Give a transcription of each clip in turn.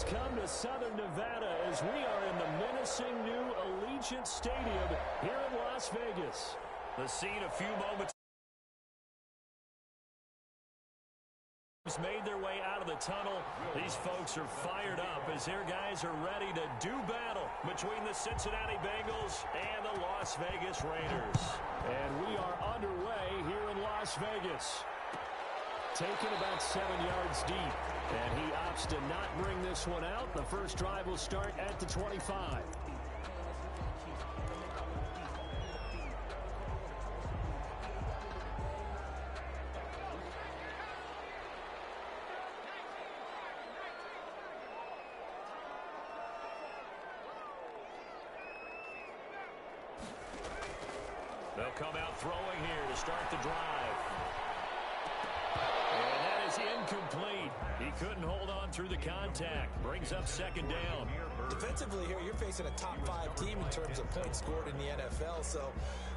has come to Southern Nevada as we are in the menacing new Allegiant Stadium here in Las Vegas. The scene a few moments made their way out of the tunnel. These folks are fired up as their guys are ready to do battle between the Cincinnati Bengals and the Las Vegas Raiders. And we are underway here in Las Vegas. Taken about 7 yards deep, and he opts to not bring this one out. The first drive will start at the 25. They'll come out throwing here to start the drive. And that is incomplete. He couldn't hold on through the contact. Brings up second down. Defensively here, you're facing a top 5 team in terms of points scored in the NFL. So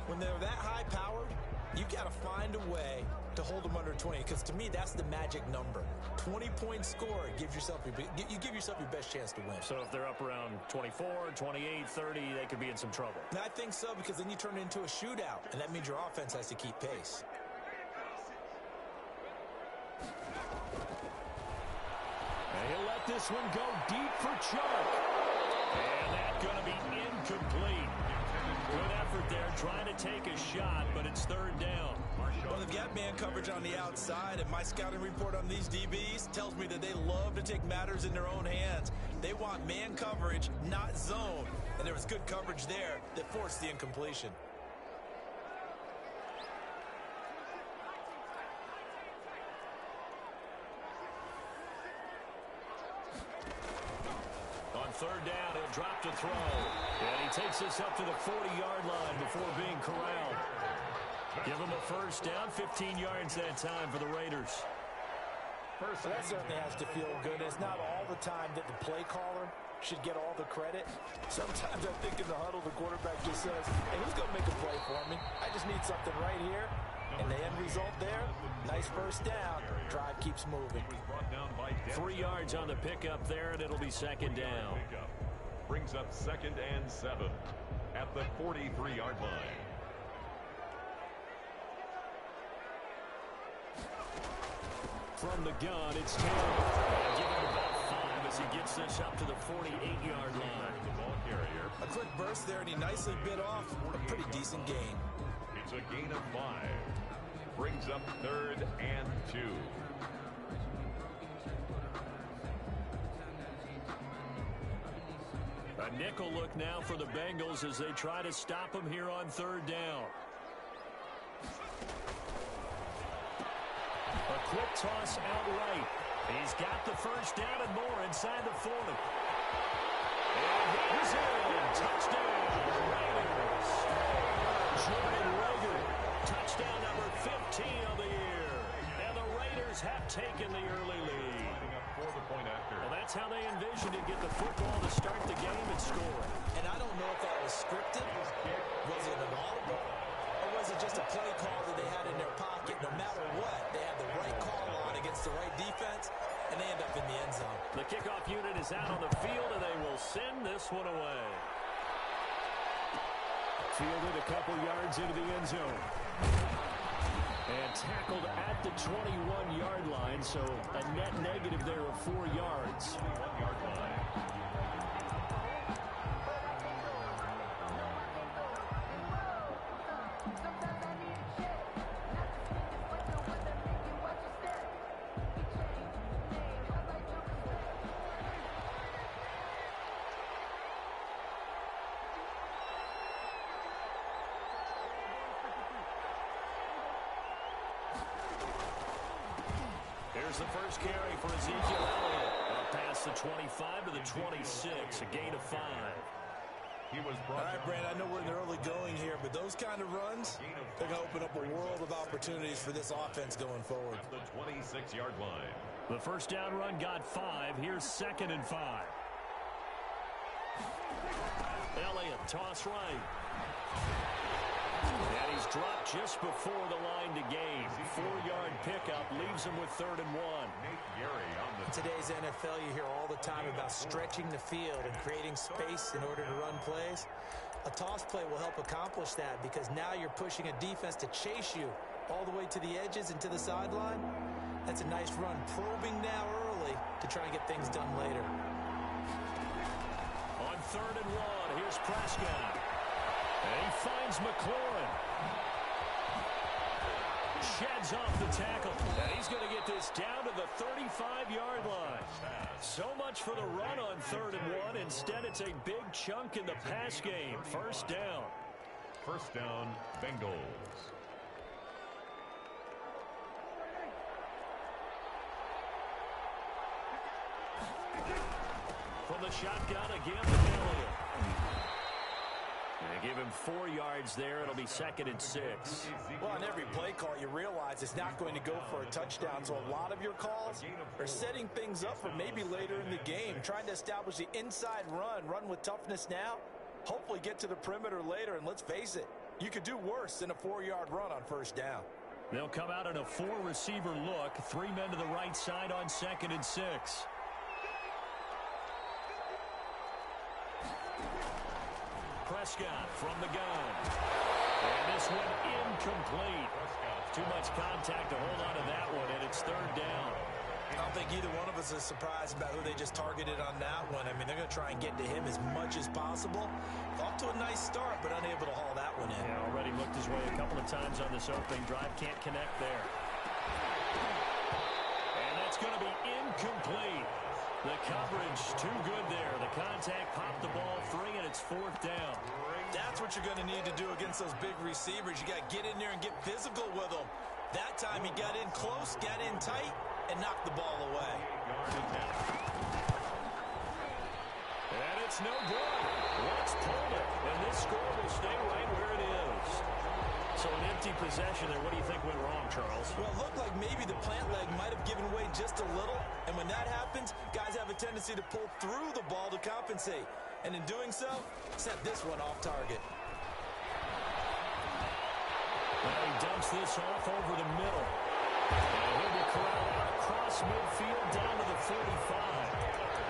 when they're that high-powered, you got to find a way to hold them under 20. Because to me, that's the magic number. 20 points scored, you give yourself your best chance to win. So if they're up around 24, 28, 30, they could be in some trouble. And I think so, because then you turn it into a shootout, and that means your offense has to keep pace. And he'll let this one go deep for Chuck. And that's going to be incomplete. Good effort there, trying to take a shot, but it's third down. Well, they've got man coverage on the outside, and my scouting report on these DBs tells me that they love to take matters in their own hands. They want man coverage, not zone. And there was good coverage there that forced the incompletion. On third down, he'll drop to throw. And he takes this up to the 40-yard line before being corralled. Give him a first down, 15 yards that time for the Raiders. Well, that certainly has to feel good. It's not all the time that the play caller should get all the credit. Sometimes I think in the huddle, the quarterback just says, hey, who's going to make a play for me? I just need something right here. And the end result there, nice first down. Drive keeps moving. 3 yards on the pickup there, and it'll be second down. Brings up 2nd and 7 at the 43-yard line. From the gun, it's Taylor. Give him about 5 as he gets this up to the 48-yard line. The ball carrier. A quick burst there, and he nicely bit off a pretty decent gain. It's a gain of 5. Brings up 3rd and 2. A nickel look now for the Bengals as they try to stop him here on third down. A quick toss out right. He's got the first down and more inside the 40. And he's in. Touchdown, Raiders. Jordan Rager, touchdown number 15 of the year. And the Raiders have taken the early lead. Well, that's how they envisioned it, get the football to start the game and score. And I don't know if that was scripted. Was it an audible? Or was it just a play call that they had in their pocket? No matter what, they had the right call on against the right defense, and they end up in the end zone. The kickoff unit is out on the field, and they will send this one away. Fielded a couple yards into the end zone. And tackled at the 21-yard line, so a net negative there of 4 yards. 1-yard line. Here's the first carry for Ezekiel Elliott. Up past the 25 to the 26, a gain of 5. He was All right, Brand, I know we're in the early going here, but those kind of runs, they're going to open up a world of opportunities for this offense going forward. At the 26-yard line. The first down run got 5. Here's 2nd and 5. Elliott, toss right. And he's dropped just before the line to gain. 4-yard pickup leaves him with 3rd and 1. In today's NFL, you hear all the time about stretching the field and creating space in order to run plays. A toss play will help accomplish that because now you're pushing a defense to chase you all the way to the edges and to the sideline. That's a nice run, probing now early to try and get things done later. On 3rd and 1, here's Prescott. And he finds McLaurin. Sheds off the tackle. And he's going to get this down to the 35-yard line. So much for the run on 3rd and 1. Instead, it's a big chunk in the pass game. 1st down. 1st down, Bengals. From the shotgun again, Elliott. They give him 4 yards there. It'll be 2nd and 6. Well, on every play call, you realize it's not going to go for a touchdown. So a lot of your calls are setting things up for maybe later in the game, trying to establish the inside run with toughness now, hopefully get to the perimeter later. And let's face it, you could do worse than a 4-yard run on 1st down. They'll come out in a 4-receiver look. 3 men to the right side on 2nd and 6. Prescott from the gun. And this one incomplete. Too much contact to hold on to that one, and it's 3rd down. I don't think either one of us is surprised about who they just targeted on that one. I mean, they're going to try and get to him as much as possible. Off to a nice start, but unable to haul that one in. Yeah, already looked his way a couple of times on this opening drive. Can't connect there. And that's going to be incomplete. The coverage too good there. The contact popped the ball free, and it's 4th down. That's what you're going to need to do against those big receivers. You got to get in there and get physical with them. That time he got in close, got in tight, and knocked the ball away. And it's no good. Let's pull it, and this score will stay right where it is. So an empty possession there. What do you think went wrong, Charles? Well, it looked like maybe the plant leg might have given way just a little. And when that happens, guys have a tendency to pull through the ball to compensate. And in doing so, set this one off target. Well, he dumps this off over the middle. And he'll be corralled out across midfield down to the 45.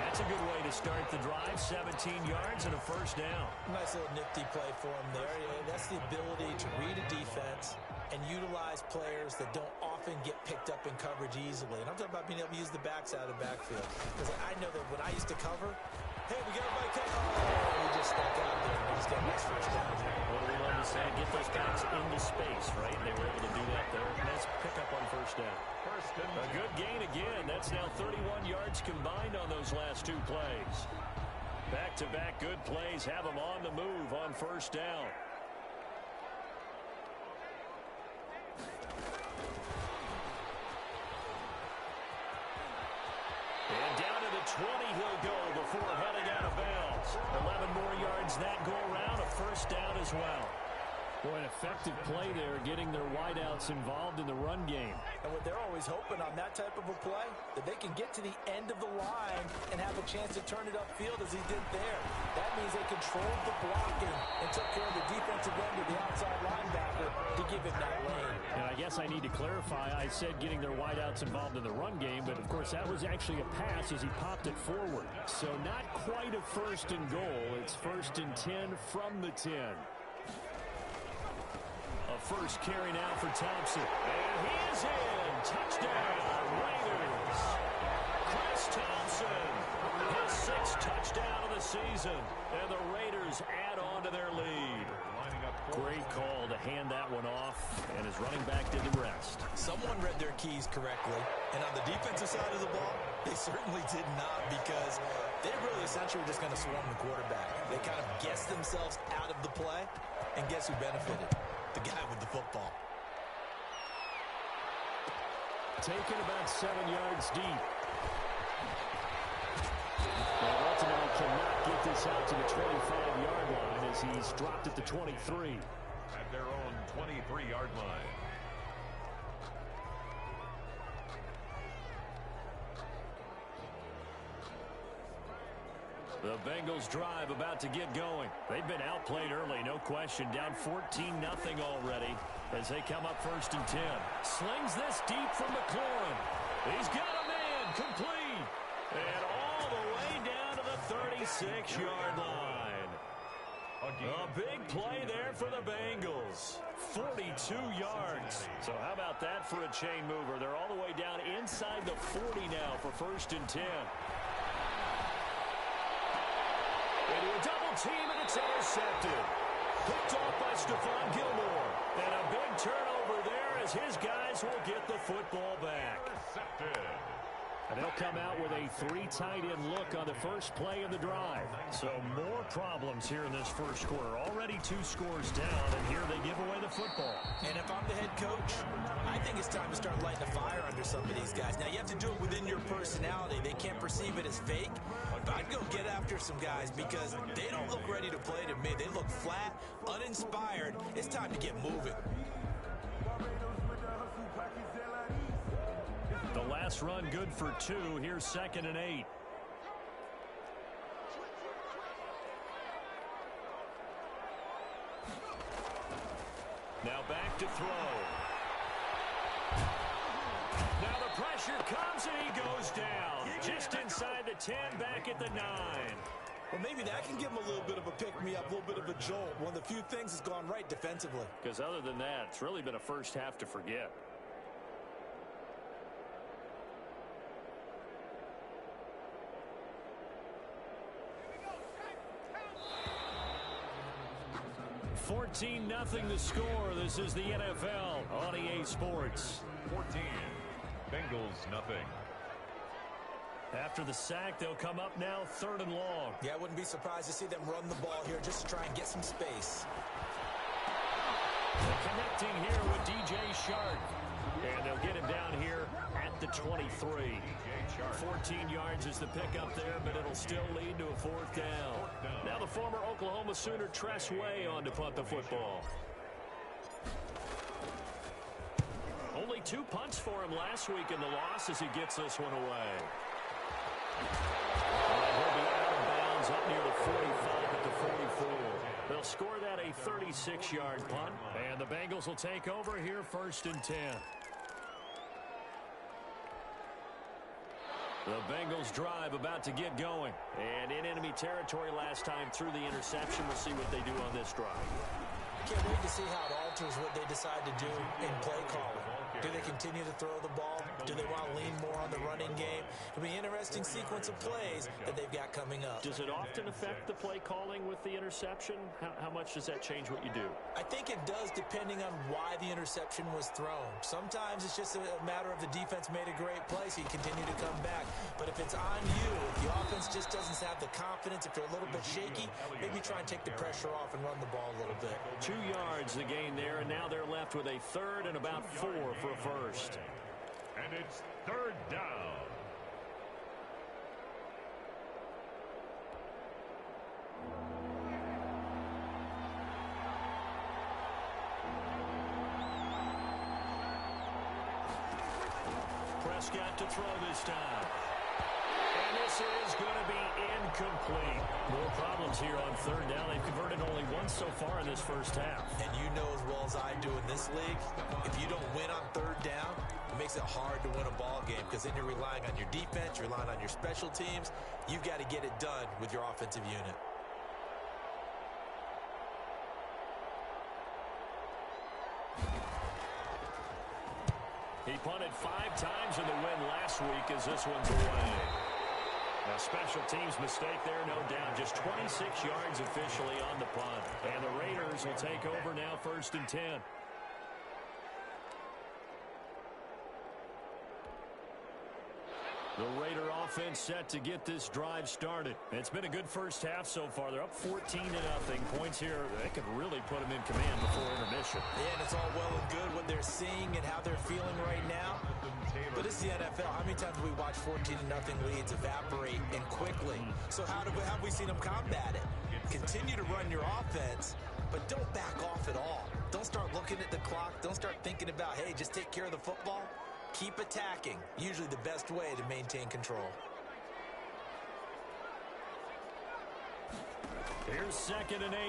That's a good way to start the drive. 17 yards and a 1st down. Nice little nifty play for him there. That's the ability to read a defense and utilize players that don't often get picked up in coverage easily. And I'm talking about being able to use the backside of the backfield. Because I know that when I used to cover, hey, we got everybody covered. Oh, we just stuck out there. We just got a nice 1st down. What do we love to say? Get those backs into space, right? They were able to do that there. Nice pickup on 1st down. A good gain again. That's now 31 yards combined on those last 2 plays. Back-to-back good plays have them on the move on 1st down. And down to the 20 he'll go before heading out of bounds. 11 more yards that go around. A 1st down as well. Boy, an effective play there, getting their wideouts involved in the run game. And what they're always hoping on that type of a play, that they can get to the end of the line and have a chance to turn it upfield as he did there. That means they controlled the blocking and took care of the defensive end of the outside linebacker to give him that lane. And I guess I need to clarify, I said getting their wideouts involved in the run game, but of course that was actually a pass as he popped it forward. So not quite a 1st and goal. It's 1st and 10 from the 10. A 1st carry now for Thompson. And he is in. Touchdown, Raiders. Chris Thompson, his 6th touchdown of the season. And the Raiders add on to their lead. Great call to hand that one off, and his running back did the rest. Someone read their keys correctly, and on the defensive side of the ball, they certainly did not, because they really essentially were just going to swarm the quarterback. They kind of guessed themselves out of the play, and guess who benefited? The guy with the football. Taken about 7 yards deep. Well, ultimately cannot get this out to the 25-yard line as he's dropped at the 23. At their own 23-yard line. The Bengals drive about to get going. They've been outplayed early, no question. Down 14-0 already as they come up 1st and 10. Slings this deep from McLaurin. He's got a man complete. And all the way down to the 36-yard line. A big play there for the Bengals. 42 yards. So how about that for a chain mover? They're all the way down inside the 40 now for 1st and 10. Into a double team, and it's intercepted. Picked off by Stephon Gilmore. And a big turnover there as his guys will get the football back. Intercepted. And they'll come out with a 3 tight end look on the first play of the drive. So more problems here in this first quarter. Already 2 scores down, and here they give away the football. And if I'm the head coach, I think it's time to start lighting a fire under some of these guys. Now, you have to do it within your personality. They can't perceive it as fake. But I'd go get after some guys because they don't look ready to play to me. They look flat, uninspired. It's time to get moving. The last run good for 2. Here's 2nd and 8. Now back to throw. Now the pressure comes and he goes down. Just inside the 10, back at the 9. Well, maybe that can give him a little bit of a pick-me-up, a little bit of a jolt. One of the few things that's gone right defensively. Because other than that, it's really been a first half to forget. $14-0 the score. This is the NFL on EA Sports. 14. Bengals nothing. After the sack, they'll come up now 3rd and long. Yeah, I wouldn't be surprised to see them run the ball here just to try and get some space. They're connecting here with DJ Shark. And they'll get him down here at the 23. 14 yards is the pickup there, but it'll still lead to a 4th down. Now the former Oklahoma Sooner Tress Way on to punt the football. Only 2 punts for him last week in the loss as he gets this one away. And he'll be out of bounds up near the 45 at the 44. They'll score that a 36-yard punt, and the Bengals will take over here 1st and 10. The Bengals drive about to get going. And in enemy territory last time through the interception. We'll see what they do on this drive. Can't wait to see how it alters what they decide to do in play calling. Do they continue to throw the ball? Do they want to lean more on the running game? It'll be an interesting sequence of plays that they've got coming up. Does it often affect the play calling with the interception? How much does that change what you do? I think it does depending on why the interception was thrown. Sometimes it's just a matter of the defense made a great play, so you continue to come back. But if it's on you, if the offense just doesn't have the confidence, if they're a little bit shaky, maybe try and take the pressure off and run the ball a little bit. 2 yards the gain there, and now they're left with a 3rd and about 4 for a first. And it's 3rd down. Prescott to throw this time. And this is going to be incomplete. More problems here on 3rd down. They've converted only once so far in this first half. And you know as well as I do in this league, if you don't win on 3rd down, it makes it hard to win a ball game because then you're relying on your defense, you're relying on your special teams. You've got to get it done with your offensive unit. He punted 5 times in the win last week as this one's away. A special teams mistake there, no doubt. Just 26 yards officially on the punt. And the Raiders will take over now 1st and 10. The Raider offense set to get this drive started. It's been a good first half so far. They're up 14-0. Points here, they could really put them in command before intermission. Yeah, and it's all well and good what they're seeing and how they're feeling right now. But it's the NFL. How many times have we watched 14-0 leads evaporate and quickly? So how have we seen them combat it? Continue to run your offense, but don't back off at all. Don't start looking at the clock. Don't start thinking about, hey, just take care of the football. Keep attacking. Usually the best way to maintain control. Here's 2nd and 8.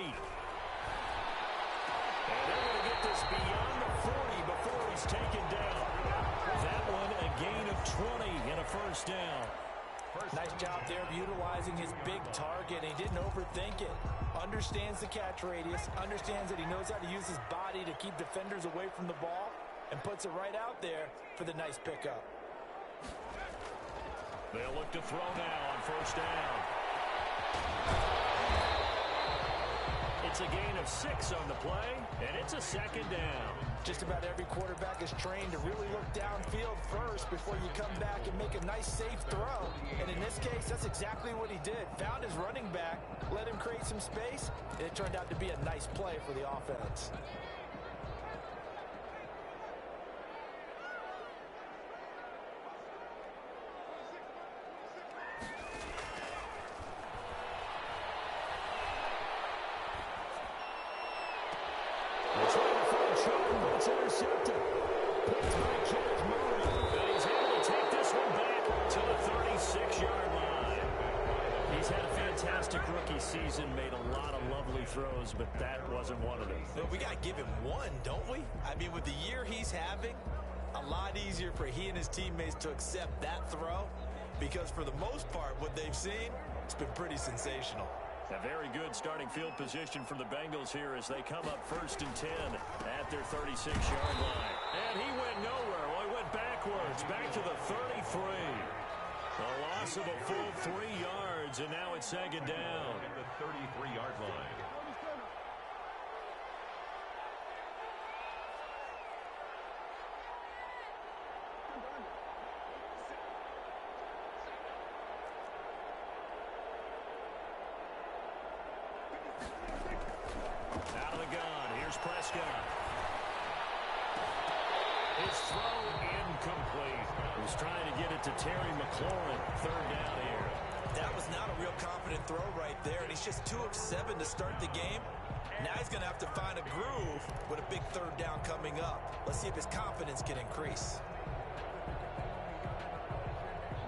And they're going to get this beyond the 40 before he's taken down. That one a gain of 20 and a first down. Nice job there of utilizing his big target. He didn't overthink it. Understands the catch radius. Understands that he knows how to use his body to keep defenders away from the ball. And puts it right out there for the nice pickup. They'll look to throw now on first down. It's a gain of 6 on the play, and it's a 2nd down. Just about every quarterback is trained to really look downfield first before you come back and make a nice, safe throw. And in this case, that's exactly what he did. Found his running back, let him create some space, and it turned out to be a nice play for the offense. It's intercepted. Picked by Kenneth Murray. And he's able to take this one back to the 36-yard line. He's had a fantastic rookie season, made a lot of lovely throws, but that wasn't one of them. Well, we got to give him one, don't we? I mean, with the year he's having, a lot easier for he and his teammates to accept that throw because for the most part, what they've seen, it's been pretty sensational. A very good starting field position for the Bengals here as they come up 1st and 10 at their 36-yard line. And he went nowhere. Well, he went backwards, back to the 33. A loss of a full 3 yards, and now it's 2nd down. At the 33-yard line. Out of the gun, here's Prescott. His throw incomplete. He's trying to get it to Terry McLaurin. 3rd down here. That was not a real confident throw right there, and he's just 2 of 7 to start the game. Now he's going to have to find a groove with a big 3rd down coming up. Let's see if his confidence can increase.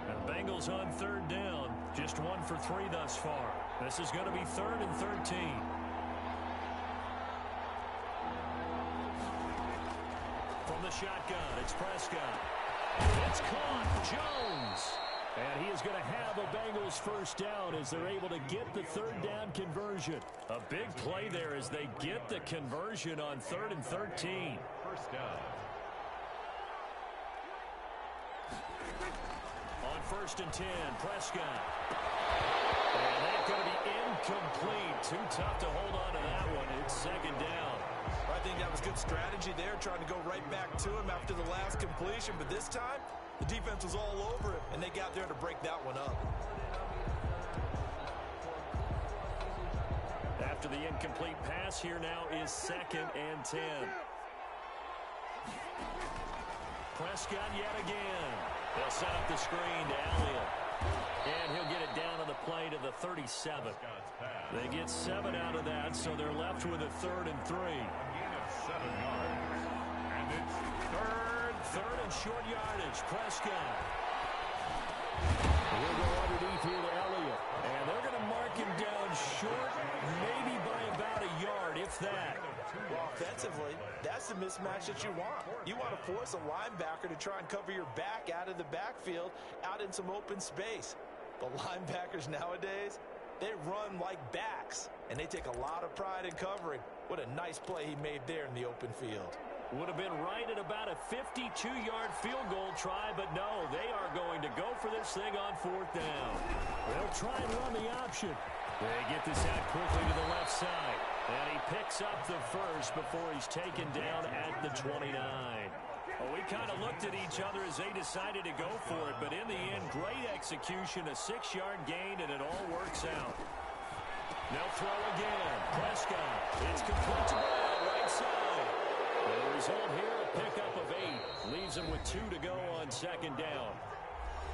And Bengals on 3rd down. Just 1 for 3 thus far. This is going to be 3rd and 13. From the shotgun, it's Prescott. It's caught. Jones. And he is going to have a Bengals first down as they're able to get the 3rd down conversion. A big play there as they get the conversion on 3rd and 13. First down. On 1st and 10, Prescott. And that's going to be incomplete. Too tough to hold on to that one. It's 2nd down. I think that was good strategy there, trying to go right back to him after the last completion. But this time, the defense was all over it, and they got there to break that one up. After the incomplete pass, here now is 2nd and 10. Prescott yet again. They'll set up the screen to Elliott. And he'll get it down on the play to the 37. They get 7 out of that, so they're left with a 3rd and 3. Gain of 7 yards. And it's Third and short yardage. Prescott. He'll go underneath here to Elliott. And they're going to mark him down short, maybe by about a yard, if that. Well, offensively, that's the mismatch that you want. You want to force a linebacker to try and cover your back out of the backfield, out in some open space. The linebackers nowadays, they run like backs, and they take a lot of pride in covering. What a nice play he made there in the open field. Would have been right at about a 52-yard field goal try, but no, they are going to go for this thing on 4th down. They'll try and run the option. They get this out quickly to the left side, and he picks up the first before he's taken down at the 29. Well, we kind of looked at each other as they decided to go for it, but in the end, great execution, a 6-yard gain, and it all works out. They'll throw again. Prescott. It's complete to Brown, right side. The result here, a pickup of 8. Leaves him with 2 to go on 2nd down.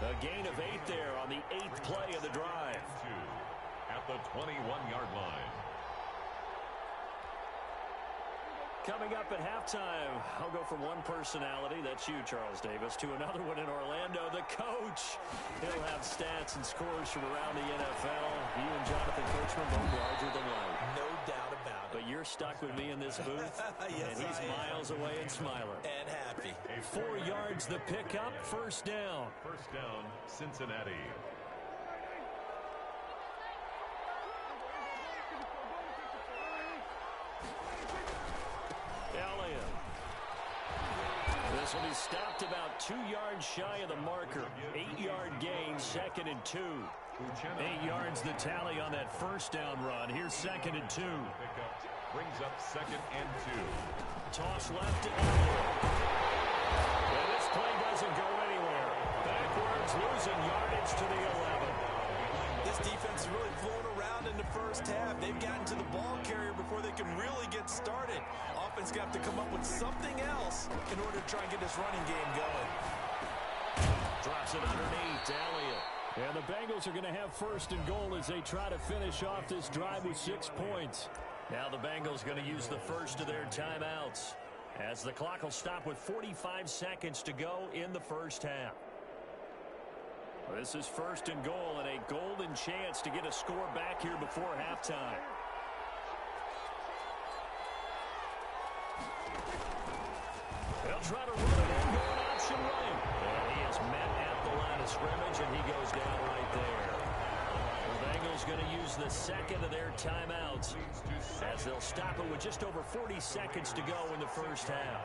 A gain of 8 there on the 8th play of the drive. 2 at the 21-yard line. Coming up at halftime, I'll go from one personality, that's you, Charles Davis, to another one in Orlando, the coach. He'll have stats and scores from around the NFL. You and Jonathan, Coach Richmond, both larger than life. No doubt about it. But you're stuck with me in this booth, yes, and he's miles away and smiling. And happy. 4 yards the pickup, first down. First down, Cincinnati. Elliott. This will be stopped about 2 yards shy of the marker. 8-yard gain, 2nd and 2. 8 yards the tally on that first down run. Here's 2nd and 2. Brings up 2nd and 2. Toss left to Elliott. And this play doesn't go anywhere. Backwards, losing yardage to the 11. This defense is really flown around in the first half. They've gotten to the ball carrier before they can really get started. Offense got to come up with something else in order to try and get this running game going. Drops it underneath to Elliott. And the Bengals are going to have first and goal as they try to finish off this drive with 6 points. Now the Bengals going to use the first of their timeouts as the clock will stop with 45 seconds to go in the first half. This is first and goal and a golden chance to get a score back here before halftime. They'll try to run it in, going option right. And he is met at the line of scrimmage, and he goes down right there. The Bengals going to use the second of their timeouts as they'll stop it with just over 40 seconds to go in the first half.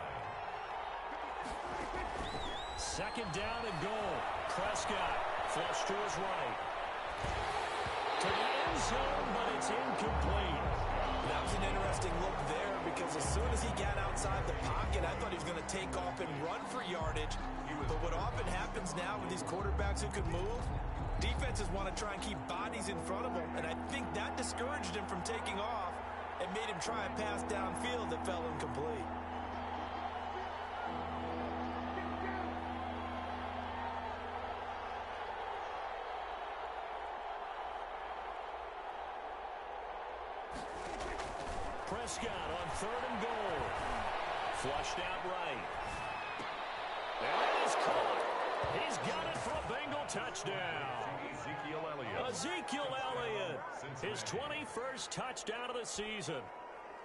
Second down and goal. Prescott, flush to his right. To the end zone, but it's incomplete. That was an interesting look there because as soon as he got outside the pocket, I thought he was going to take off and run for yardage. But what often happens now with these quarterbacks who can move, defenses want to try and keep bodies in front of them, and I think that discouraged him from taking off and made him try a pass downfield that fell incomplete. Prescott on third and goal. Flushed out right. And it is caught. He's got it for a Bengal touchdown. Ezekiel Elliott. Ezekiel Elliott, his 21st touchdown of the season.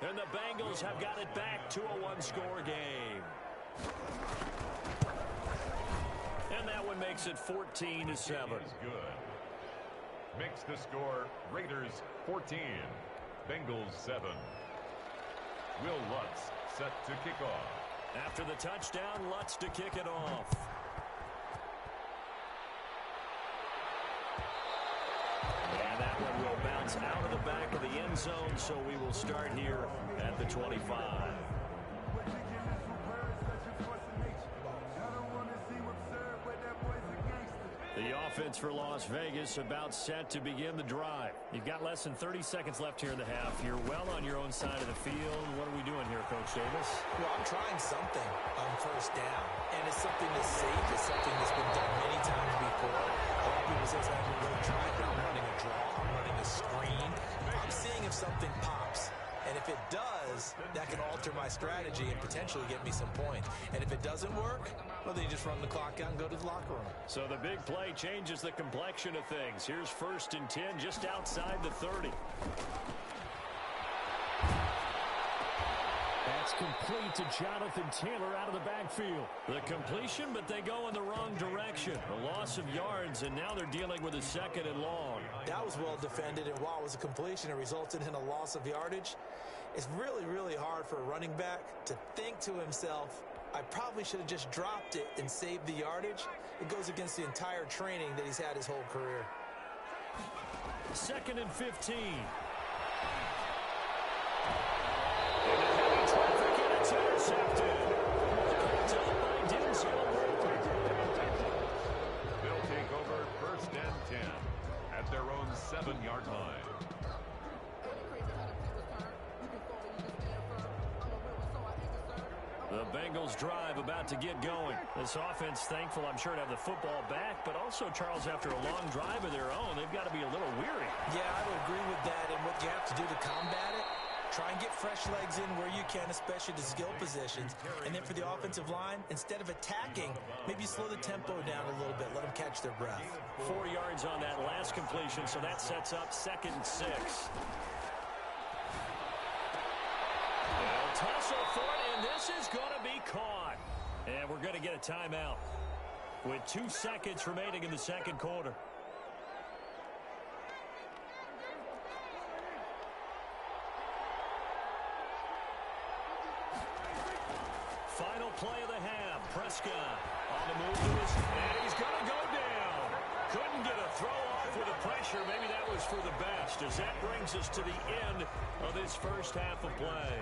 And the Bengals have got it back to a one-score game. And that one makes it 14-7. Good. Makes the score Raiders 14, Bengals 7. Will Lutz set to kick off. After the touchdown, Lutz to kick it off. And that one will bounce out of the back of the end zone, so we will start here at the 25. The offense for Las Vegas about set to begin the drive. You've got less than 30 seconds left here in the half. You're well on your own side of the field. What are we doing here, Coach Davis? Well, I'm trying something on first down, and it's something that's safe. It's something that's been done many times before. A lot of people say I haven't really tried it. I'm running a draw. I'm running a screen. I'm seeing if something pops. And if it does, that can alter my strategy and potentially get me some points. And if it doesn't work, well, then you just run the clock out and go to the locker room. So the big play changes the complexion of things. Here's first and 10 just outside the 30. That's complete to Jonathan Taylor out of the backfield. The completion, but they go in the wrong direction. A loss of yards, and now they're dealing with a second and long. That was well defended, and while it was a completion, it resulted in a loss of yardage. It's really, really hard for a running back to think to himself, I probably should have just dropped it and saved the yardage. It goes against the entire training that he's had his whole career. Second and 15. It's intercepted. They'll take over first and 10 at their own 7-yard line. The Bengals drive about to get going. This offense thankful, I'm sure, to have the football back, but also, Charles, after a long drive of their own, they've got to be a little weary. Yeah, I would agree with that, and what you have to do to combat it, Try and get fresh legs in where you can, especially the skill positions. And then for the offensive line, instead of attacking, maybe slow the tempo down a little bit. Let them catch their breath. 4 yards on that last completion, so that sets up 2nd and 6. They'll tussle for it, and this is going to be caught. And we're going to get a timeout with 2 seconds remaining in the second quarter. Final play of the half. Prescott on the move to his, and he's going to go down. Couldn't get a throw off with the pressure. Maybe that was for the best, as that brings us to the end of this first half of play.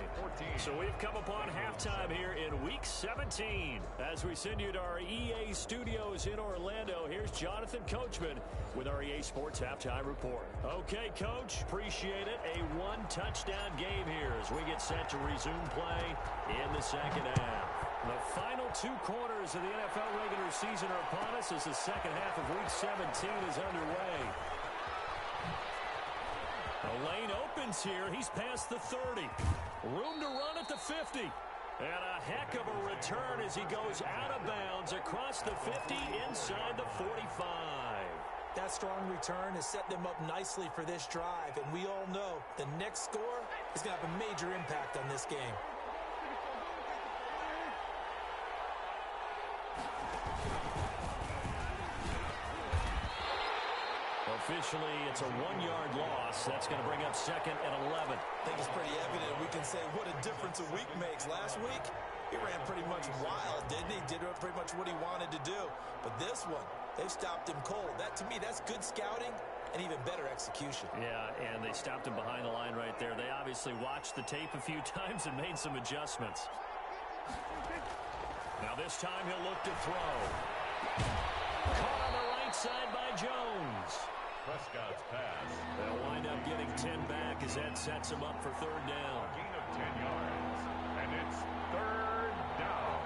So we've come upon halftime here in Week 17. As we send you to our EA studios in Orlando, here's Jonathan Coachman with our EA Sports Halftime Report. Okay, Coach, appreciate it. A 1-touchdown game here as we get set to resume play in the second half. The final 2 quarters of the NFL regular season are upon us as the second half of Week 17 is underway. The lane opens here. He's past the 30. Room to run at the 50. And a heck of a return as he goes out of bounds across the 50 inside the 45. That strong return has set them up nicely for this drive, and we all know the next score is going to have a major impact on this game. Officially, it's a 1-yard loss. That's going to bring up 2nd and 11. I think it's pretty evident. We can say what a difference a week makes. Last week, he ran pretty much wild, didn't he? Did pretty much what he wanted to do. But this one, they've stopped him cold. That, to me, that's good scouting and even better execution. Yeah, and they stopped him behind the line right there. They obviously watched the tape a few times and made some adjustments. Now this time he'll look to throw. Caught on the right side by Jones. Prescott's pass. They'll wind up getting 10 back as that sets him up for 3rd down. A gain of 10 yards. And it's 3rd down.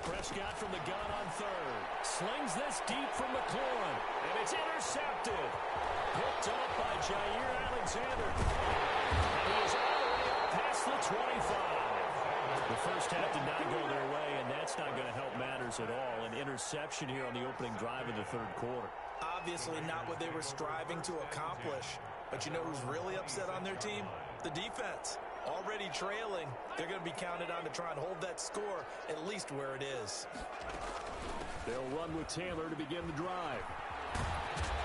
Prescott from the gun on 3rd. Slings this deep from McLaurin. And it's intercepted. Picked up by Jair Alexander. And he is all the way up past the 25. The first half did not go their way, and that's not going to help matters at all. An interception here on the opening drive of the 3rd quarter. Obviously not what they were striving to accomplish. But you know who's really upset on their team? The defense. Already trailing. They're going to be counted on to try and hold that score at least where it is. They'll run with Taylor to begin the drive.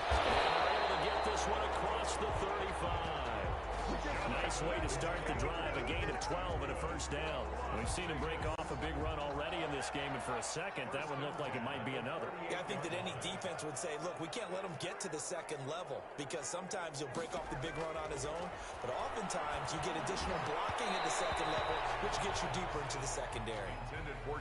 And they're able to get this one across the 35. Nice way to start the drive. A gain of 12 and a first down. We've seen him break off a big run already in this game, and for a second, that one looked like it might be another. Yeah, I think that any defense would say, look, we can't let him get to the second level because sometimes he'll break off the big run on his own, but oftentimes you get additional blocking at the second level, which gets you deeper into the secondary.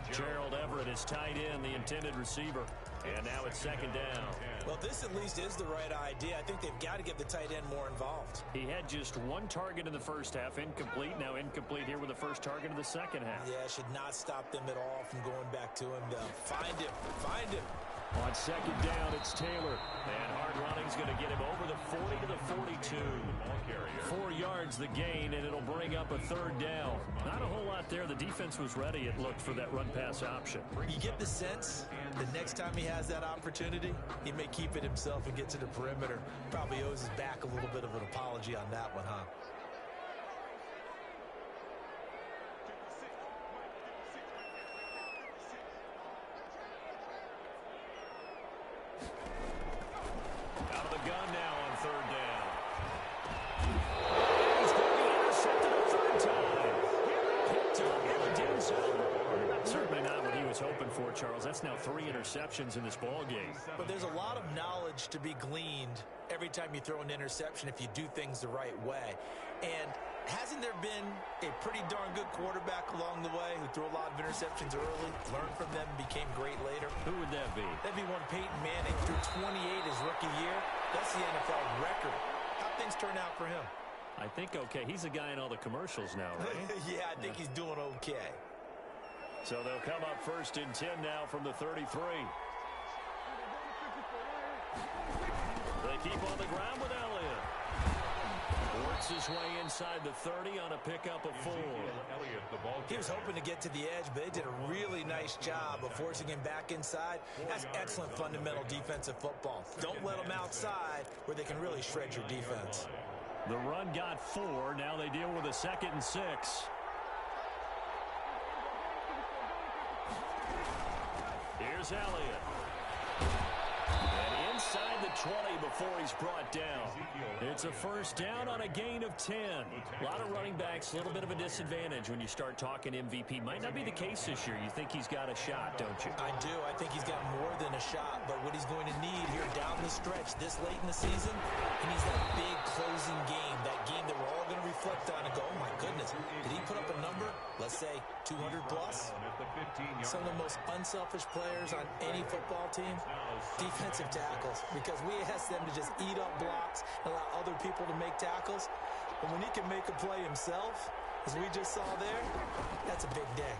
Gerald Everett is tied in, the intended receiver, and now it's 2nd down. Well, this at least is the right idea. I think they've got to get the tight end more involved. He had just 1 target in the first half, incomplete. Now incomplete here with the first target of the second half. Yeah, should not stop them at all from going back to him, though. Find him. On 2nd down, it's Taylor. And hard running's going to get him over the 40 to the 42. 4 yards the gain, and it'll bring up a 3rd down. Not a whole lot there. The defense was ready, it looked, for that run-pass option. You get the sense the next time he has that opportunity, he may keep it himself and get to the perimeter. Probably owes his back a little bit of an apology on that one, huh? Out of the gun now on 3rd down. He's going to be intercepted a 3rd time. Picked up in the end zone. Certainly not what he was hoping for, Charles. That's now 3 interceptions in this ballgame. But there's a lot of knowledge to be gleaned every time you throw an interception if you do things the right way. And hasn't there been a pretty darn good quarterback along the way who threw a lot of interceptions early, learned from them, and became great later? Who would that be? That'd be one Peyton Manning. Threw 28 his rookie year. That's the NFL record. How'd things turn out for him? I think okay. He's a guy in all the commercials now, right? Yeah, I think he's doing okay. So they'll come up 1st and 10 now from the 33. They keep on the ground with Elliott. Works his way inside the 30 on a pickup of 4. He was hoping to get to the edge, but they did a really nice job of forcing him back inside. That's excellent fundamental defensive football. Don't let them outside where they can really shred your defense. The run got 4. Now they deal with a 2nd and 6. Here's Elliott. And inside the 20 before he's brought down. It's a 1st down on a gain of 10. A lot of running backs, a little bit of a disadvantage when you start talking MVP. Might not be the case this year. You think he's got a shot, don't you? I do. I think he's got more than a shot, but what he's going to need here down the stretch this late in the season, he needs that big closing game, that game that we're all going to reflect on and go, oh my goodness, did he put up a number, let's say 200 plus? Some of the most unselfish players on any football team, defensive tackles, because we ask them to just eat up blocks and allow other people to make tackles. But when he can make a play himself, as we just saw there, that's a big day.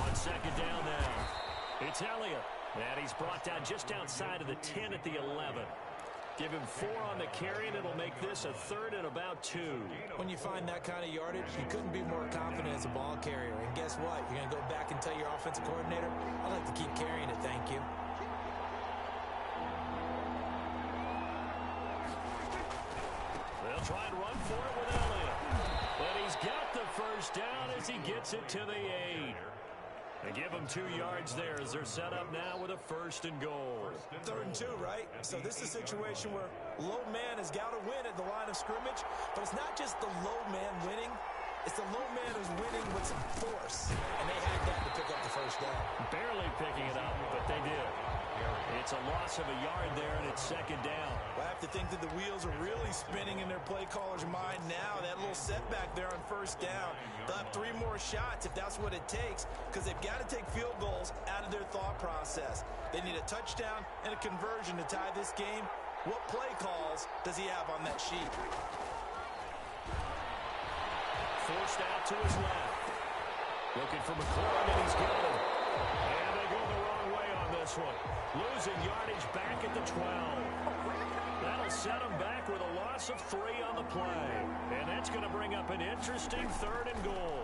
On 2nd down now, it's Elliott. And he's brought down just outside of the 10 at the 11. Give him 4 on the carry, and it'll make this a 3rd and about 2. When you find that kind of yardage, you couldn't be more confident as a ball carrier. And guess what? You're going to go back and tell your offensive coordinator, I'd like to keep carrying it, thank you. They'll try and run for it with Elliott. But he's got the 1st down as he gets it to the 8. They give him 2 yards there as they're set up now with a 1st and goal. 3rd and 2, right? So this is a situation where low man has got to win at the line of scrimmage, but it's not just the low man winning. It's the low man who's winning with some force, and they had that to pick up the 1st down. Barely picking it up, but they did. It's a loss of a yard there, and it's 2nd down. Well, I have to think that the wheels are really spinning in their play caller's mind now. That little setback there on 1st down. They'll have 3 more shots if that's what it takes, because they've got to take field goals out of their thought process. They need a touchdown and a conversion to tie this game. What play calls does he have on that sheet? Forced out to his left. Looking for McCoy, and he's got him. And they go the wrong way on this one. Losing yardage back at the 12. That'll set him back with a loss of 3 on the play. And that's going to bring up an interesting 3rd and goal.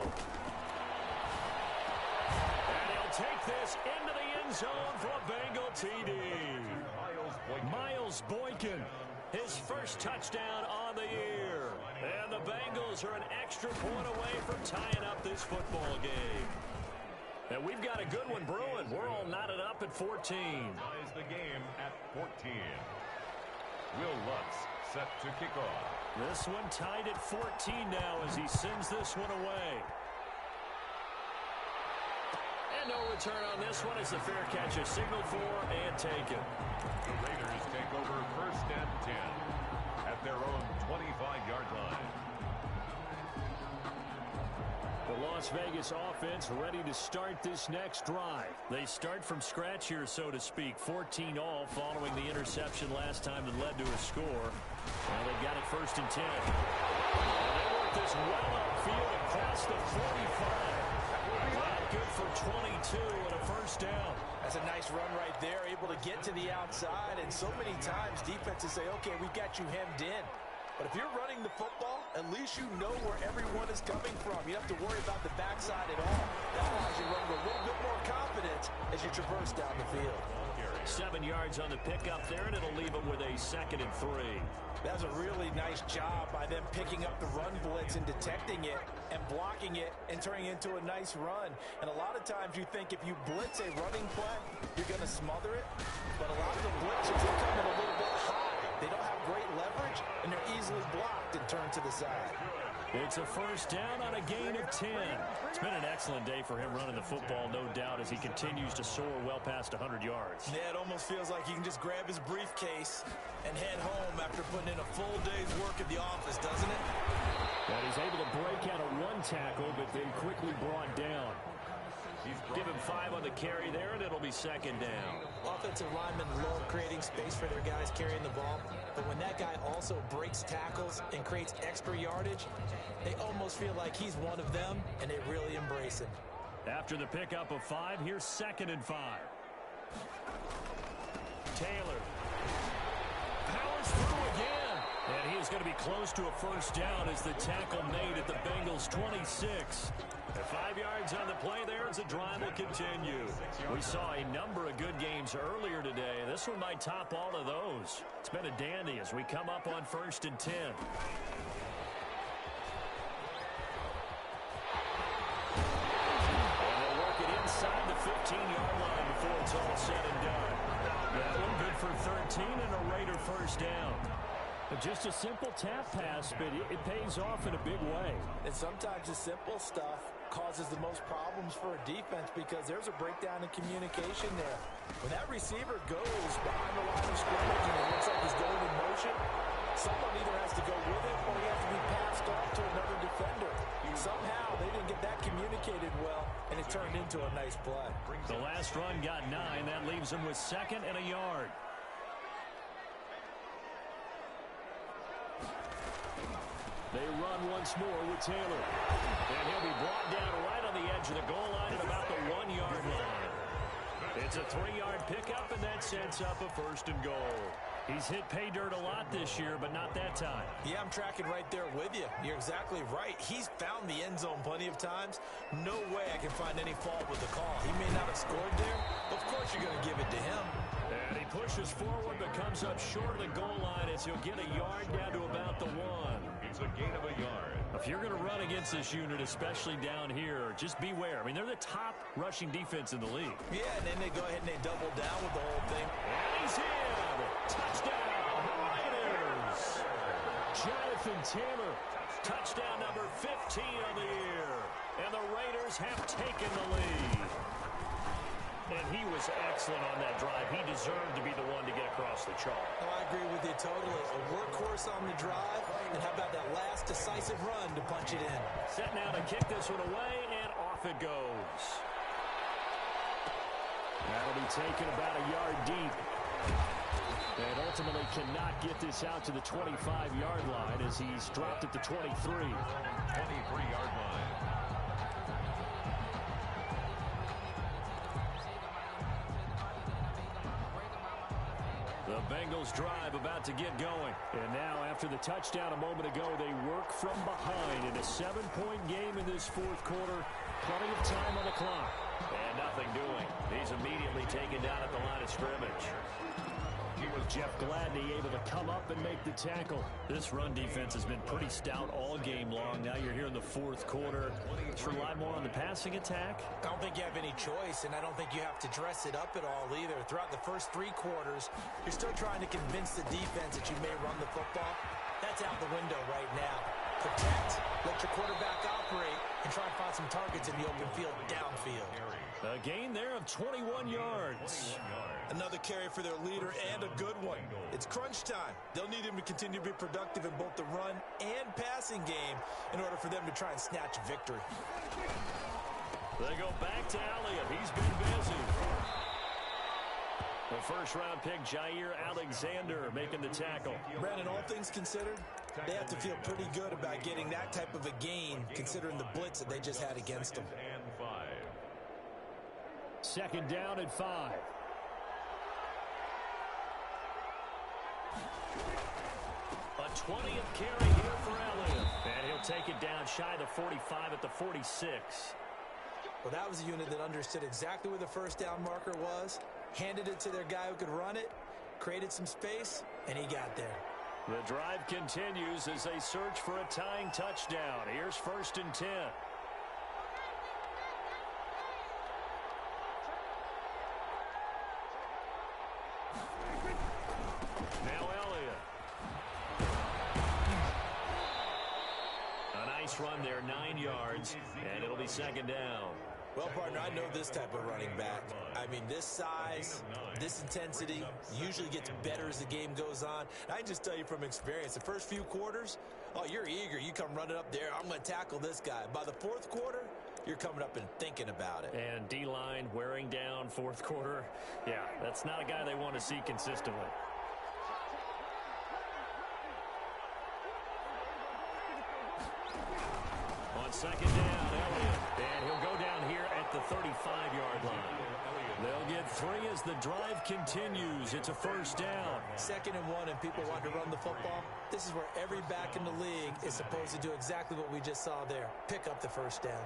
And he'll take this into the end zone for a Bengal TD. Miles Boykin, his 1st touchdown on the year. And the Bengals are an extra point away from tying up this football game. And we've got a good one brewing. We're all knotted up at 14. Ties the game at 14. Will Lutz set to kick off. This one tied at 14 now as he sends this one away. And no return on this one as the fair catch is signaled for and taken. The Raiders take over 1st and 10 at their own 25-yard line. The Las Vegas offense ready to start this next drive. They start from scratch here, so to speak. 14 all following the interception last time that led to a score. Now they've got it 1st and 10. And they work this well upfield across the 45. Not good for 22 and a 1st down. That's a nice run right there, able to get to the outside. And so many times defenses say, okay, we've got you hemmed in. But if you're running the football, at least you know where everyone is coming from. You don't have to worry about the backside at all. That allows you to run with a little bit more confidence as you traverse down the field. 7 yards on the pickup there, and it'll leave them with a 2nd and 3. That was a really nice job by them picking up the run blitz and detecting it and blocking it and turning it into a nice run. And a lot of times you think if you blitz a running play, you're going to smother it. But a lot of the blitzers are coming a little bit high. They don't have great leverage, and they're easily blocked and turned to the side. It's a 1st down on a gain of 10. It's been an excellent day for him running the football, no doubt, as he continues to soar well past 100 yards. Yeah, it almost feels like he can just grab his briefcase and head home after putting in a full day's work at the office, doesn't it? And he's able to break out a 1 tackle, but then quickly brought down. Give him 5 on the carry there, and it'll be second down. Offensive linemen love creating space for their guys carrying the ball, but when that guy also breaks tackles and creates extra yardage, they almost feel like he's one of them, and they really embrace him. After the pickup of 5, here's 2nd and 5. Taylor powers through again. And he is going to be close to a first down as the tackle made at the Bengals' 26. 5 yards on the play there as the drive will continue. We saw a number of good games earlier today. This one might top all of those. It's been a dandy as we come up on 1st and 10. And they'll work it inside the 15-yard line before it's all said and done. That one good for 13 and a Raider first down. Just a simple tap pass, but it pays off in a big way. And sometimes the simple stuff causes the most problems for a defense because there's a breakdown in communication there. When that receiver goes behind the line of scrimmage and it looks like he's going in motion, someone either has to go with him or he has to be passed off to another defender. Somehow they didn't get that communicated well, and it turned into a nice play. The last run got 9. That leaves him with 2nd and a yard. They run once more with Taylor. And he'll be brought down right on the edge of the goal line at about the 1-yard line. It's a 3-yard pickup, and that sets up a 1st and goal. He's hit pay dirt a lot this year, but not that time. Yeah, I'm tracking right there with you. You're exactly right. He's found the end zone plenty of times. No way I can find any fault with the call. He may not have scored there, but of course you're going to give it to him. And he pushes forward but comes up short of the goal line as he'll get a yard down to about the 1. It's a gain of a yard. If you're going to run against this unit, especially down here, just beware. I mean, they're the top rushing defense in the league. Yeah, and then they go ahead and they double down with the whole thing. And he's in. Touchdown, Raiders. Jonathan Taylor, touchdown number 15 on the year. And the Raiders have taken the lead. And he was excellent on that drive. He deserved to be the one to get across the chalk. Oh, I agree with you totally. A workhorse on the drive, and how about that last decisive run to punch it in? Set now to kick this one away, and off it goes. That'll be taken about a yard deep. And ultimately cannot get this out to the 25-yard line as he's dropped at the 23. 23-yard line. The Bengals drive about to get going. And now, after the touchdown a moment ago, they work from behind in a 7-point game in this 4th quarter. Plenty of time on the clock. And nothing doing. He's immediately taken down at the line of scrimmage. Jeff Gladney able to come up and make the tackle. This run defense has been pretty stout all game long. Now you're here in the 4th quarter. Let's rely more on the passing attack. I don't think you have any choice, and I don't think you have to dress it up at all either. Throughout the first 3 quarters, you're still trying to convince the defense that you may run the football. That's out the window right now. Protect, let your quarterback operate, and try and find some targets in the open field downfield. A gain there of 21 yards. Another carry for their leader and a good one. It's crunch time. They'll need him to continue to be productive in both the run and passing game in order for them to try and snatch victory. They go back to Elliott. He's been busy. The first-round pick, Jair Alexander, making the tackle. Brandon, all things considered, they have to feel pretty good about getting that type of a gain, considering the blitz that they just had against them. 2nd down and 5. A 20th carry here for Elliott. And he'll take it down shy of the 45 at the 46. Well, that was a unit that understood exactly where the first down marker was, handed it to their guy who could run it, created some space, and he got there. The drive continues as they search for a tying touchdown. Here's 1st and 10. Now Elliott. A nice run there, 9 yards, and it'll be 2nd down. Well, partner, I know this type of running back. I mean, this size, this intensity usually gets better as the game goes on. I can just tell you from experience, the first few quarters, oh, you're eager. You come running up there, I'm going to tackle this guy. By the 4th quarter, you're coming up and thinking about it. And D-line wearing down fourth quarter. Yeah, that's not a guy they want to see consistently. On second down, Elliott. And he'll go down here at the 35-yard line. They'll get 3 as the drive continues. It's a first down. 2nd and 1, and people want to run the football. This is where every back in the league is supposed to do exactly what we just saw there. Pick up the first down.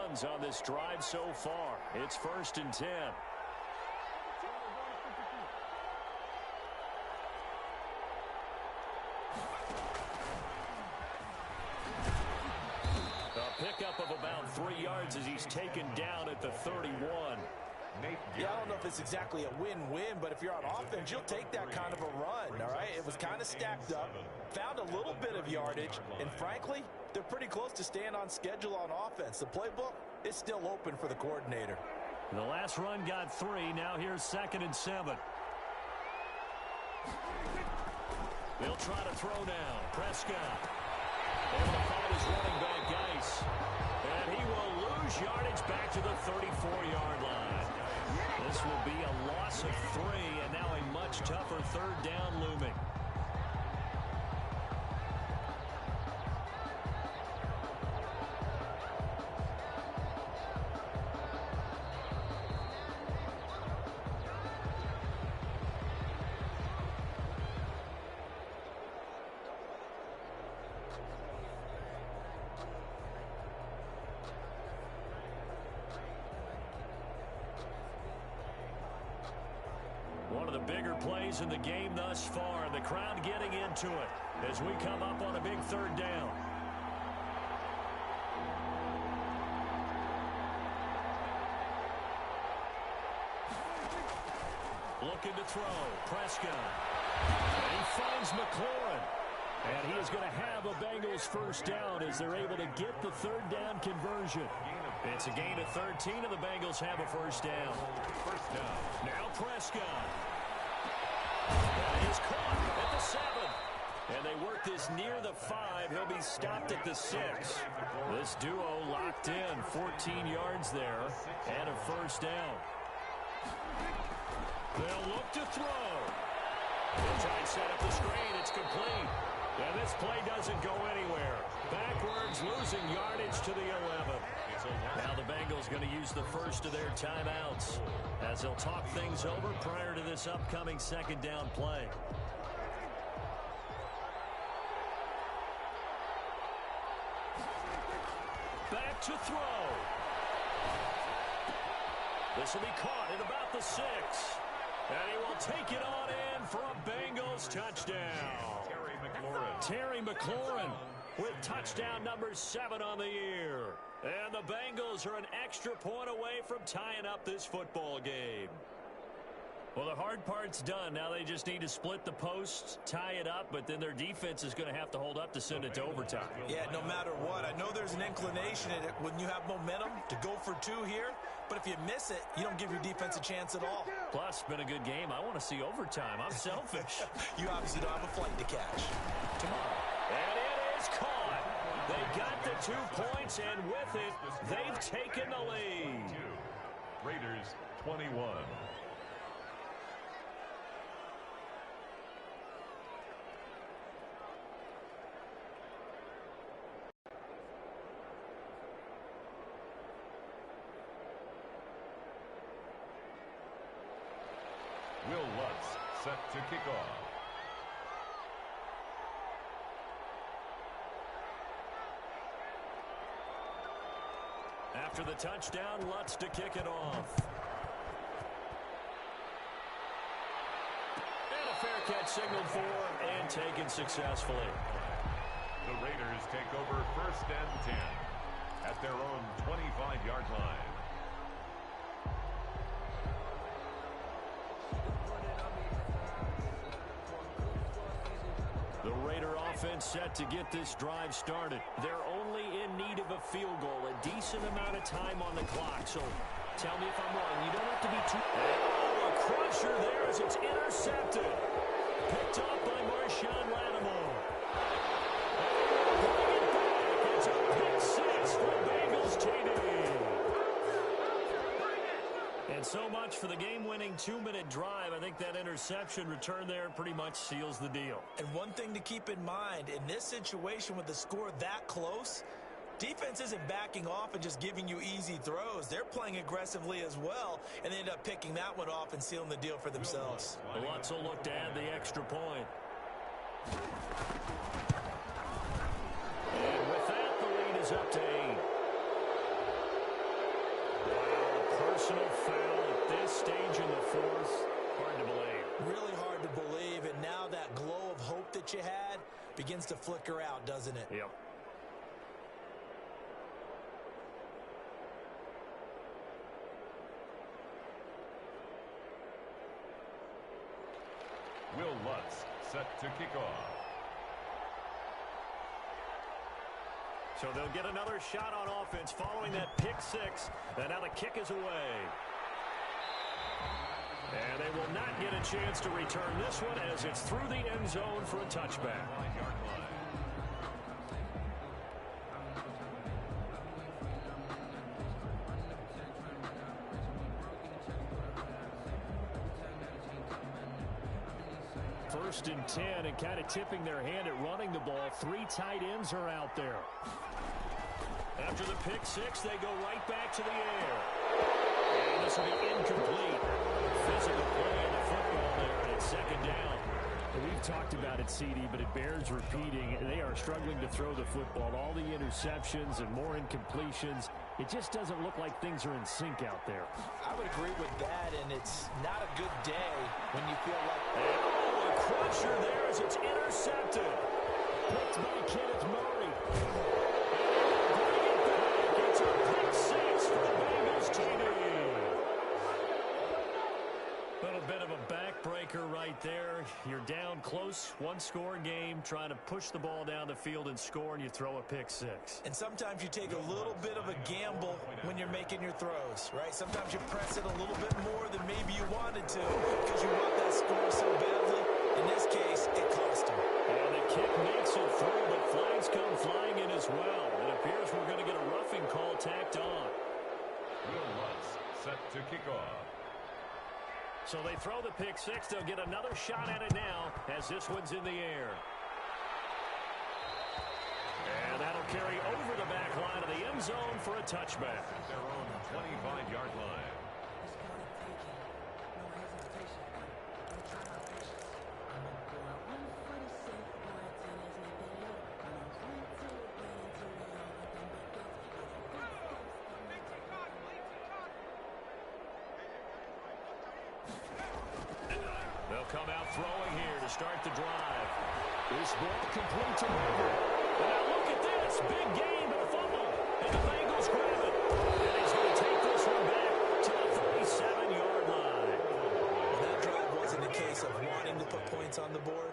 Runs on this drive so far. It's 1st and 10. A pickup of about 3 yards as he's taken down at the 31. Yeah, I don't know if it's exactly a win-win, but if you're on offense, you'll take that kind of a run, all right? It was kind of stacked up, found a little bit of yardage, and frankly, they're pretty close to staying on schedule on offense. The playbook is still open for the coordinator. The last run got 3. Now here's 2nd and 7. They'll try to throw now. Prescott. Able to find his running back, Geis. And he will lose yardage back to the 34-yard line. This will be a loss of 3, and now a much tougher 3rd down looming. One of the bigger plays in the game thus far. The crowd getting into it as we come up on a big 3rd down. Looking to throw. Prescott. And he finds McLaurin. And he is going to have a Bengals first down as they're able to get the 3rd down conversion. It's a gain of 13, and the Bengals have a first down. First down. Now Prescott. That is caught at the 7. And they work this near the 5. He'll be stopped at the 6. This duo locked in. 14 yards there and a first down. They'll look to throw. They'll try and set up the screen. It's complete. And this play doesn't go anywhere. Backwards, losing yardage to the 11. Now the Bengals going to use the first of their timeouts as they'll talk things over prior to this upcoming 2nd down play. Back to throw. This will be caught at about the 6. And he will take it on in for a Bengals touchdown. Terry McLaurin with touchdown number 7 on the year. And the Bengals are an extra point away from tying up this football game. Well, the hard part's done. Now they just need to split the posts, tie it up, but then their defense is going to have to hold up to send it to overtime. Yeah, no matter what. I know there's an inclination in it when you have momentum to go for 2 here, but if you miss it, you don't give your defense a chance at all. Plus, it's been a good game. I want to see overtime. I'm selfish. You obviously don't have a flight to catch. Tomorrow. And it is caught. They got the 2 points, and with it, they've taken the lead. Raiders 21. Will Lutz set to kick off. After the touchdown, Lutz to kick it off. And a fair catch signaled for and taken successfully. The Raiders take over 1st and 10 at their own 25-yard line. The Raider offense set to get this drive started. They're only in need of a field goal, a decent amount of time on the clock. So tell me if I'm wrong. You don't have to be too... Oh, a crusher there as it's intercepted. Picked up by Marshawn Lattimore. Bring it back. It's a pick six for Bengals TD. And so much for the game-winning 2-minute drive. I think that interception return there pretty much seals the deal. And one thing to keep in mind, in this situation with the score that close, defense isn't backing off and just giving you easy throws. They're playing aggressively as well, and they end up picking that one off and sealing the deal for themselves. Lutz will look to add the extra point. And with that, the lead is up to 8. Personal foul at this stage in the fourth. Hard to believe. Really hard to believe, and now that glow of hope that you had begins to flicker out, doesn't it? Yep. Will Lutz set to kick off. So they'll get another shot on offense following that pick six. And now the kick is away. And they will not get a chance to return this one as it's through the end zone for a touchback. First and 10, and kind of tipping their hand at running the ball. 3 tight ends are out there. After the pick six, they go right back to the air. And this will be incomplete. Physical play on the football there, and it's second down. We've talked about it, CD, but it bears repeating. They are struggling to throw the football. All the interceptions and more incompletions. It just doesn't look like things are in sync out there. I would agree with that, and it's not a good day when you feel like... Oh, a crusher there as it's intercepted. Picked by Kenneth Murray. Bring it back. It's a pick six for the Bengals TD. A little bit of a backbreaker right there. You're down close, one-score game, trying to push the ball down the field and score, and you throw a pick six. And sometimes you take a little bit of a gamble when you're making your throws, right? Sometimes you press it a little bit more than maybe you wanted to because you want that score so badly. In this case, it cost him. And the kick makes it through, but flags come flying in as well. It appears we're going to get a roughing call tacked on. Will Lutz set to kick off. So they throw the pick six. They'll get another shot at it now as this one's in the air. And that'll carry over the back line of the end zone for a touchback. At their own 25-yard line. They'll come out throwing here to start the drive. This ball complete to Weaver. And now look at this. Big gain to the fumble. And the Bengals grab it. And he's going to take this one back to the 37-yard line. That drive wasn't a case of wanting to put points on the board.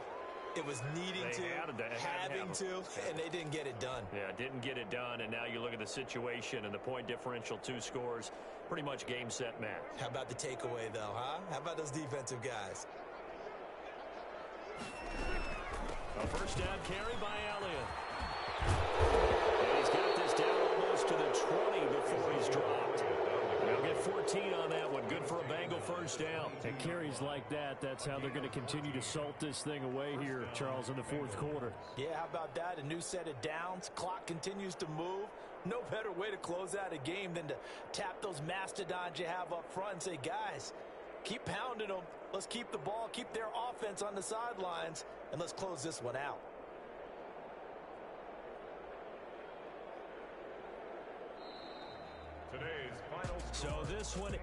It was needing to, having to, and they didn't get it done. Yeah, didn't get it done, and now you look at the situation and the point differential, 2 scores, pretty much game, set, match. How about the takeaway, though, huh? How about those defensive guys? A first down carry by Elliott. And he's got this down almost to the 20 before he's dropped. They'll get 14 on that one. Good for a Bengal first down. And carries like that, that's how they're going to continue to salt this thing away here, Charles, in the fourth quarter. Yeah, how about that? A new set of downs. Clock continues to move. No better way to close out a game than to tap those mastodons you have up front and say, guys, keep pounding them. Let's keep the ball, keep their offense on the sidelines, and let's close this one out. Today's final score. So this one in